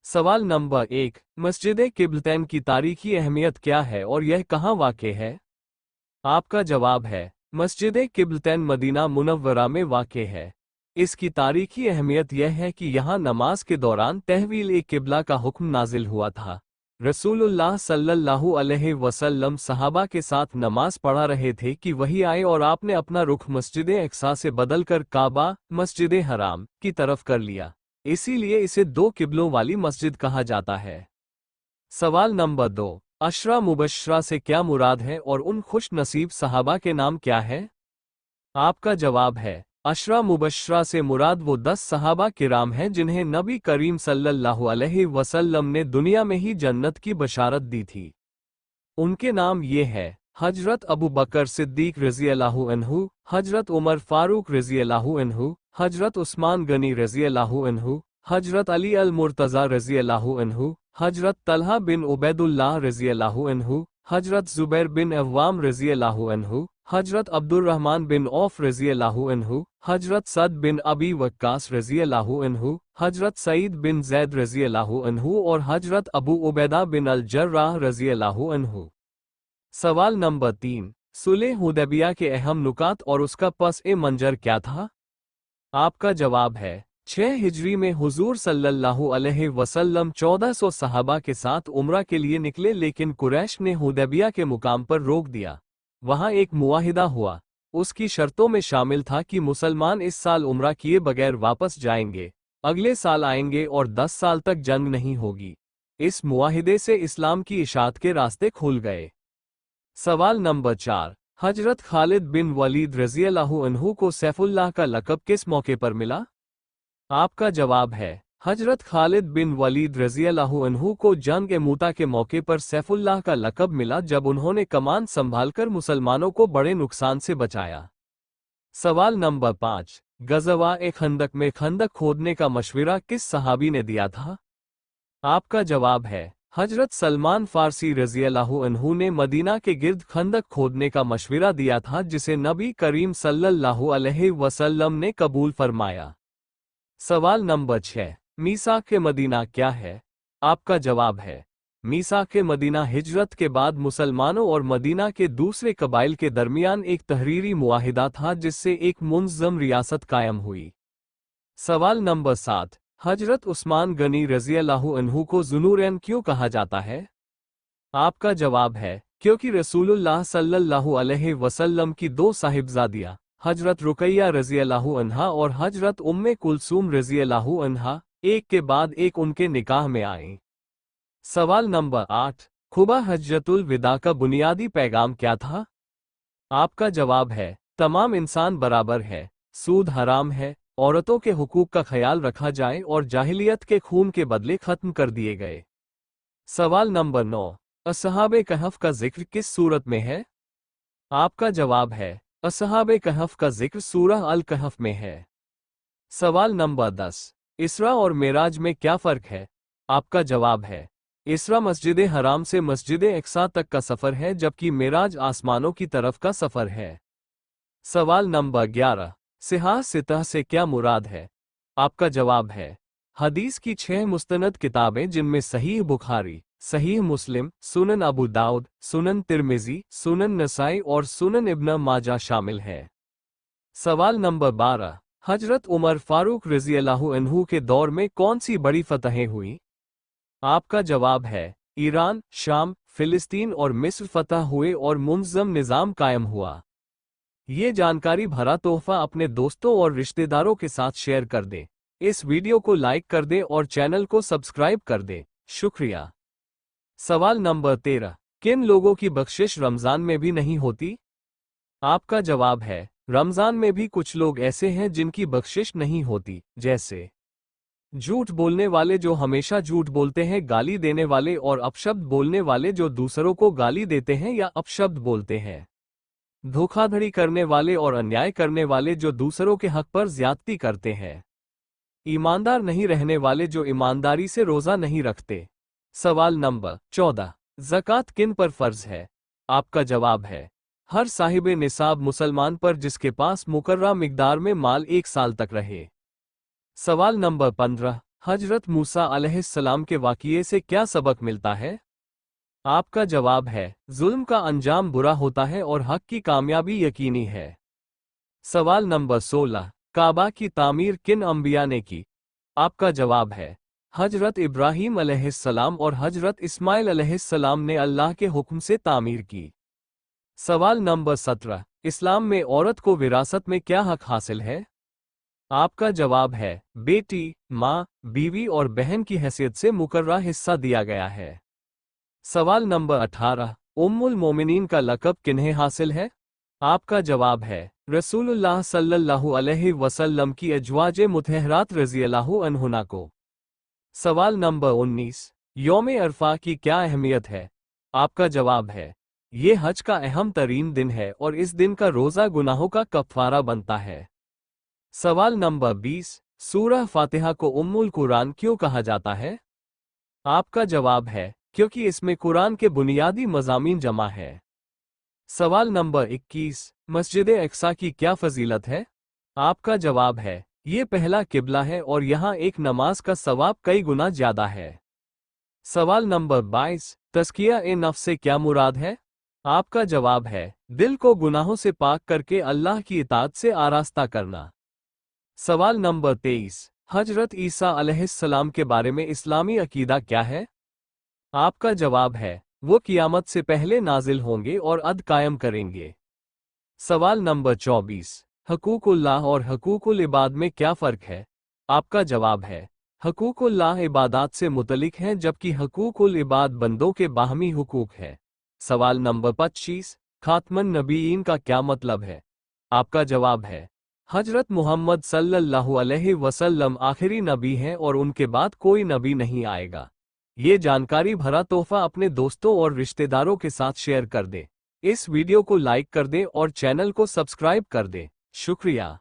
सवाल नंबर 1, मस्जिद किबलतैन की तारीखी अहमियत क्या है और यह कहाँ वाक़ है? आपका जवाब है मस्जिद किबलतैन मदीना मुनव्वरा में वाक़ है। इसकी तारीखी अहमियत यह है कि यहाँ नमाज के दौरान तहवील किबला का हुक्म नाजिल हुआ था। रसूलुल्लाह सल्लल्लाहु अलैहि वसल्लम सहाबा के साथ नमाज पढ़ा रहे थे कि वही आए और आपने अपना रुख मस्जिद अक्सा से बदलकर काबा, मस्जिद हराम की तरफ कर लिया। इसीलिए इसे दो किबलों वाली मस्जिद कहा जाता है। सवाल नंबर 2, अशरा मुबशरा से क्या मुराद है और उन खुश नसीब सहाबा के नाम क्या है? आपका जवाब है अशरा मुबशरा से मुराद वो 10 सहाबा किराम हैं जिन्हें नबी करीम सल्लल्लाहु अलैहि वसल्लम ने दुनिया में ही जन्नत की बशारत दी थी। उनके नाम ये है हजरत अबू बकर सिद्दीक रज़ियल्लाहु अन्हु, हजरत उमर फारूक रज़ियल्लाहु अन्हु, हजरत उस्मान गनी रज़ियल्लाहु अन्हु, हजरत अली अल मुर्तज़ा रज़ियल्लाहु अन्हु, हजरत तलहा बिन उबैदुल्लाह रज़ियल्लाहु अन्हु, हजरत जुबैर बिन अव्वाम रज़ियल्लाहु अन्हु, हजरत अब्दुर्रहमान बिन औफ रज़ियल्लाहु अन्हु, हजरत सद बिन अबी वक्कास रज़ियल्लाहु अन्हु, हजरत सईद बिन जैद रज़ियल्लाहु अन्हु और हजरत अबू उबैदा बिन अल जर्राह रज़ियल्लाहु अन्हु। सवाल नंबर 3, सुलह हुदैबिया के अहम नुकात और उसका पस ए मंजर क्या था? आपका जवाब है 6 हिजरी में हुजूर सल्लल्लाहु अलैहि वसल्लम 1400 सहाबा के साथ उम्रा के लिए निकले, लेकिन कुरैश ने हुदैबिया के मुकाम पर रोक दिया। वहां एक मुआहिदा हुआ। उसकी शर्तों में शामिल था कि मुसलमान इस साल उम्रा किए बगैर वापस जाएंगे, अगले साल आएंगे और 10 साल तक जंग नहीं होगी। इस मुआहिदे से इस्लाम की इशाअत के रास्ते खुल गए। सवाल नंबर 4, हजरत खालिद बिन वलीद रज़ियल्लाहु अन्हु को सैफुल्लाह का लक़ब किस मौके पर मिला? आपका जवाब है हजरत खालिद बिन वलीद रज़ियल्लाहु अन्हु को जंग मूता के मौके पर सैफुल्लाह का लक़ब मिला जब उन्होंने कमान संभालकर मुसलमानों को बड़े नुकसान से बचाया। सवाल नंबर 5, गज़वा खंदक में खंदक खोदने का मशवरा किस सहाबी ने दिया था? आपका जवाब है हजरत सलमान फारसी रज़ियल्लाहु अन्हु ने मदीना के गिर्द खंदक खोदने का मशवरा दिया था, जिसे नबी करीम सल्लल्लाहु अलैहि वसल्लम ने कबूल फरमाया। सवाल नंबर 6, मीसाक मदीना क्या है? आपका जवाब है मीसाक मदीना हिजरत के बाद मुसलमानों और मदीना के दूसरे कबाइल के दरमियान एक तहरीरी मुआहिदा था जिससे एक मुंज़्ज़म रियासत कायम हुई। सवाल नंबर 7, हजरत उस्मान गनी रज़ियल्लाहु अन्हु को ज़ुनूरैन क्यों कहा जाता है? आपका जवाब है क्योंकि रसूलुल्लाह सल्लल्लाहु अलैहि वसल्लम की 2 साहिबजादियाँ हजरत रुकैया रज़ियल्लाहु अन्हा और हजरत उम्मे कुलसूम रज़ियल्लाहु अन्हा एक के बाद एक उनके निकाह में आईं। सवाल नंबर 8, खुबा हज्जतुल विदा का बुनियादी पैगाम क्या था? आपका जवाब है तमाम इंसान बराबर है, सूद हराम है, औरतों के हुकूक का ख्याल रखा जाए और जाहिलियत के खून के बदले खत्म कर दिए गए। सवाल नंबर 9, असहाबे कहफ का जिक्र किस सूरत में है? आपका जवाब है असहाबे कहफ का जिक्र सूरह अल कहफ में है। सवाल नंबर 10, इसरा और मेराज में क्या फ़र्क है? आपका जवाब है इसरा मस्जिद हराम से मस्जिद अक्सा तक का सफ़र है, जबकि मेराज आसमानों की तरफ का सफ़र है। सवाल नंबर 11, सिहा सितह से क्या मुराद है? आपका जवाब है हदीस की 6 मुस्तनद किताबें जिनमें सहीह बुखारी, सहीह मुस्लिम, सुनन अबू दाऊद, सुनन तिर्मिज़ी, सुनन नसाई और सुनन इब्न माजा शामिल है। सवाल नंबर 12, हजरत उमर फारूक रज़ियल्लाहु अन्हु के दौर में कौन सी बड़ी फतहें हुई? आपका जवाब है ईरान, शाम, फिलिस्तीन और मिस्र फतह हुए और मुंज़्ज़म निज़ाम कायम हुआ। ये जानकारी भरा तोहफा अपने दोस्तों और रिश्तेदारों के साथ शेयर कर दें। इस वीडियो को लाइक कर दें और चैनल को सब्सक्राइब कर दें। शुक्रिया। सवाल नंबर 13, किन लोगों की बख्शिश रमज़ान में भी नहीं होती? आपका जवाब है रमज़ान में भी कुछ लोग ऐसे हैं जिनकी बख्शिश नहीं होती, जैसे झूठ बोलने वाले जो हमेशा झूठ बोलते हैं, गाली देने वाले और अपशब्द बोलने वाले जो दूसरों को गाली देते हैं या अपशब्द बोलते हैं, धोखाधड़ी करने वाले और अन्याय करने वाले जो दूसरों के हक पर ज्यादती करते हैं, ईमानदार नहीं रहने वाले जो ईमानदारी से रोज़ा नहीं रखते। सवाल नंबर 14, ज़कात किन पर फ़र्ज़ है? आपका जवाब है हर साहिब निसाब मुसलमान पर जिसके पास मुकर्रा मिकदार में माल 1 साल तक रहे। सवाल नंबर 15, हजरत मूसा अलैहिस्सलाम के वाक़ये से क्या सबक मिलता है? आपका जवाब है, जुल्म का अंजाम बुरा होता है और हक की कामयाबी यकीनी है। सवाल नंबर 16, काबा की तामीर किन अंबिया ने की? आपका जवाब है, हजरत इब्राहीम अलैहिस्सलाम और हजरत इस्माइल अलैहिस्सलाम ने अल्लाह के हुक्म से तामीर की। सवाल नंबर 17, इस्लाम में औरत को विरासत में क्या हक हासिल है? आपका जवाब है, बेटी, माँ, बीवी और बहन की हैसियत से मुकर्रा हिस्सा दिया गया है। सवाल नंबर 18, उम्मुल मोमिनीन का लक़ब किन्हें हासिल है? आपका जवाब है, रसूलुल्लाह सल्लल्लाहु अलैहि वसल्लम की अज़वाजे मुतहहरात रज़ियल्लाहु अन्हुना को। सवाल नंबर 19, यौम अरफा की क्या अहमियत है? आपका जवाब है, ये हज का अहम तरीन दिन है और इस दिन का रोज़ा गुनाहों का कफ़ारा बनता है। सवाल नंबर 20, सूरह फातिहा को उम्मुल कुरान क्यों कहा जाता है? आपका जवाब है, क्योंकि इसमें कुरान के बुनियादी मज़ामीन जमा है। सवाल नंबर 21, मस्जिद अक्सा की क्या फजीलत है? आपका जवाब है, ये पहला किबला है और यहाँ एक नमाज का सवाब कई गुना ज़्यादा है। सवाल नंबर 22, तज़किया ए नफ्स से क्या मुराद है? आपका जवाब है, दिल को गुनाहों से पाक करके अल्लाह की इताअत से आरास्ता करना। सवाल नंबर 23, हजरत ईसा अलैहिस्सलाम के बारे में इस्लामी अकीदा क्या है? आपका जवाब है, वो क़ियामत से पहले नाजिल होंगे और अद कायम करेंगे। सवाल नंबर 24, हकूकुल्लाह और हकूकुल इबाद में क्या फ़र्क है? आपका जवाब है, हकूकुल्लाह इबादात से मुतलिक हैं जबकि हकूकुल इबाद बंदों के बाहमी हुकूक है। सवाल नंबर 25, खातमुन नबीयीन का क्या मतलब है? आपका जवाब है, हजरत मुहम्मद सल्लल्लाहु अलैहि वसल्लम आखिरी नबी हैं और उनके बाद कोई नबी नहीं आएगा। ये जानकारी भरा तोहफा अपने दोस्तों और रिश्तेदारों के साथ शेयर कर दें। इस वीडियो को लाइक कर दें और चैनल को सब्सक्राइब कर दें। शुक्रिया।